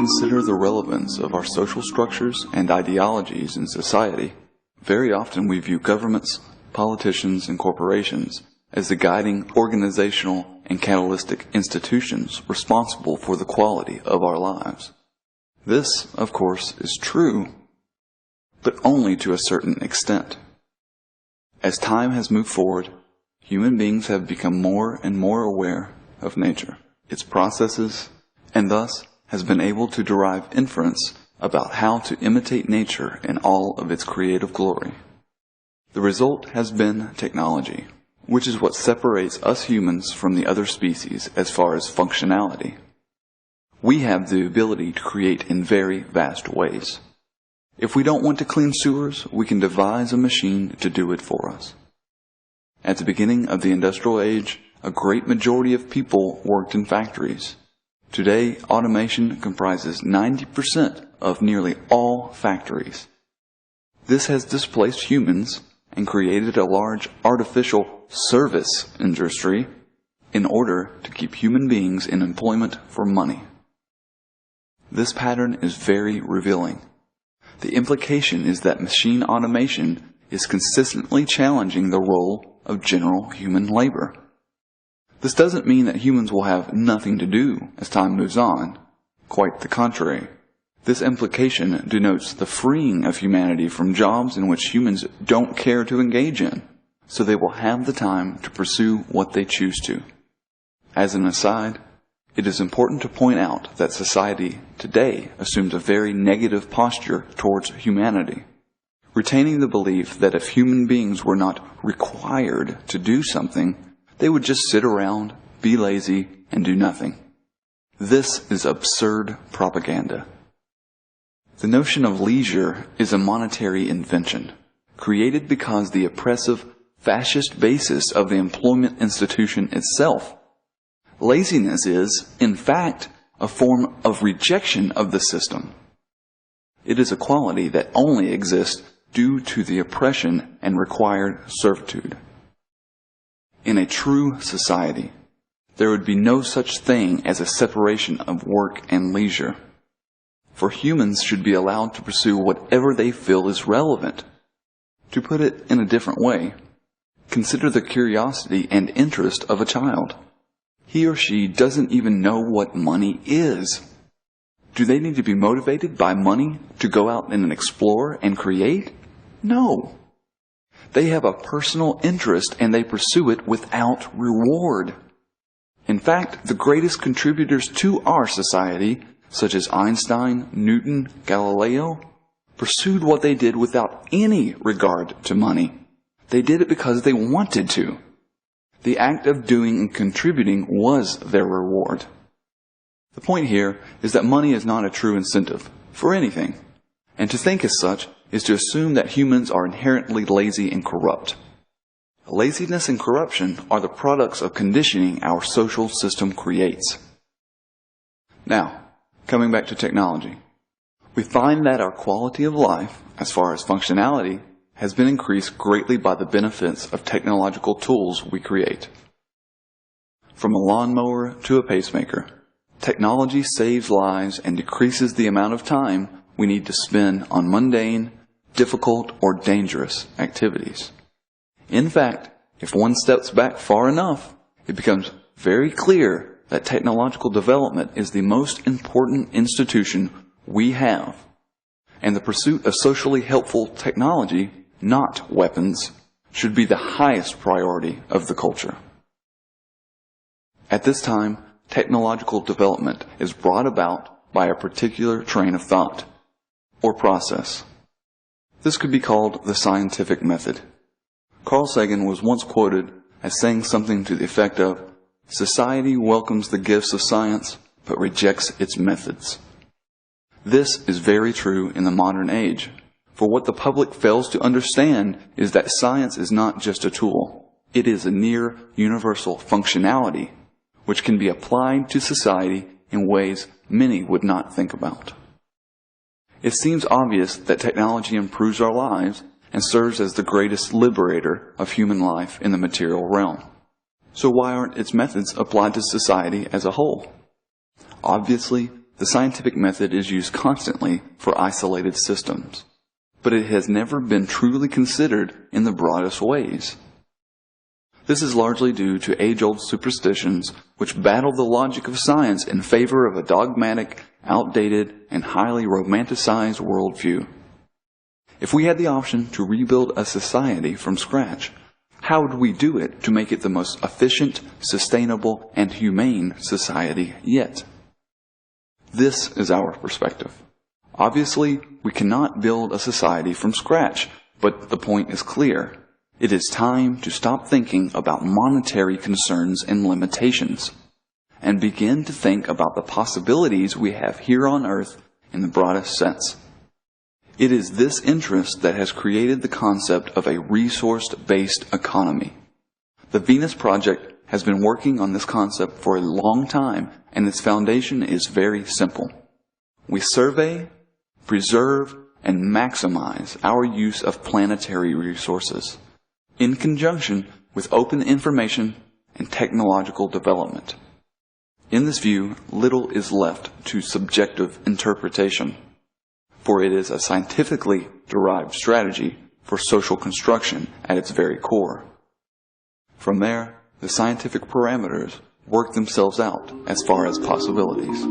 consider the relevance of our social structures and ideologies in society, very often we view governments, politicians, and corporations as the guiding organizational and catalytic institutions responsible for the quality of our lives. This, of course, is true, but only to a certain extent. As time has moved forward, human beings have become more and more aware of nature, its processes, and thus has been able to derive inference about how to imitate nature in all of its creative glory. The result has been technology, which is what separates us humans from the other species as far as functionality. We have the ability to create in very vast ways. If we don't want to clean sewers, we can devise a machine to do it for us. At the beginning of the industrial age, a great majority of people worked in factories. Today, automation comprises 90% of nearly all factories. This has displaced humans and created a large artificial service industry in order to keep human beings in employment for money. This pattern is very revealing. The implication is that machine automation is consistently challenging the role of general human labor. This doesn't mean that humans will have nothing to do as time moves on. Quite the contrary. This implication denotes the freeing of humanity from jobs in which humans don't care to engage in, so they will have the time to pursue what they choose to. As an aside, it is important to point out that society today assumes a very negative posture towards humanity, retaining the belief that if human beings were not required to do something, they would just sit around, be lazy, and do nothing. This is absurd propaganda. The notion of leisure is a monetary invention, created because the oppressive, fascist basis of the employment institution itself. Laziness is, in fact, a form of rejection of the system. It is a quality that only exists due to the oppression and required servitude. In a true society, there would be no such thing as a separation of work and leisure. For humans should be allowed to pursue whatever they feel is relevant. To put it in a different way, consider the curiosity and interest of a child. He or she doesn't even know what money is. Do they need to be motivated by money to go out and explore and create? No. They have a personal interest and they pursue it without reward. In fact, the greatest contributors to our society, such as Einstein, Newton, Galileo, pursued what they did without any regard to money. They did it because they wanted to. The act of doing and contributing was their reward. The point here is that money is not a true incentive for anything, and to think as such is to assume that humans are inherently lazy and corrupt. Laziness and corruption are the products of conditioning our social system creates. Now, coming back to technology, we find that our quality of life, as far as functionality, has been increased greatly by the benefits of technological tools we create. From a lawnmower to a pacemaker, technology saves lives and decreases the amount of time we need to spend on mundane, difficult, or dangerous activities. In fact, if one steps back far enough, it becomes very clear that technological development is the most important institution we have, and the pursuit of socially helpful technology, not weapons, should be the highest priority of the culture. At this time, technological development is brought about by a particular train of thought, or process. This could be called the scientific method. Carl Sagan was once quoted as saying something to the effect of, "Society welcomes the gifts of science, but rejects its methods." This is very true in the modern age, for what the public fails to understand is that science is not just a tool. It is a near universal functionality, which can be applied to society in ways many would not think about. It seems obvious that technology improves our lives and serves as the greatest liberator of human life in the material realm. So why aren't its methods applied to society as a whole? Obviously, the scientific method is used constantly for isolated systems, but it has never been truly considered in the broadest ways. This is largely due to age-old superstitions which battle the logic of science in favor of a dogmatic, outdated, and highly romanticized worldview. If we had the option to rebuild a society from scratch, how would we do it to make it the most efficient, sustainable, and humane society yet? This is our perspective. Obviously, we cannot build a society from scratch, but the point is clear. It is time to stop thinking about monetary concerns and limitations, and begin to think about the possibilities we have here on earth in the broadest sense. It is this interest that has created the concept of a resource-based economy. The Venus Project has been working on this concept for a long time, and its foundation is very simple. We survey, preserve, and maximize our use of planetary resources, in conjunction with open information and technological development. In this view, little is left to subjective interpretation, for it is a scientifically derived strategy for social construction at its very core. From there, the scientific parameters work themselves out as far as possibilities.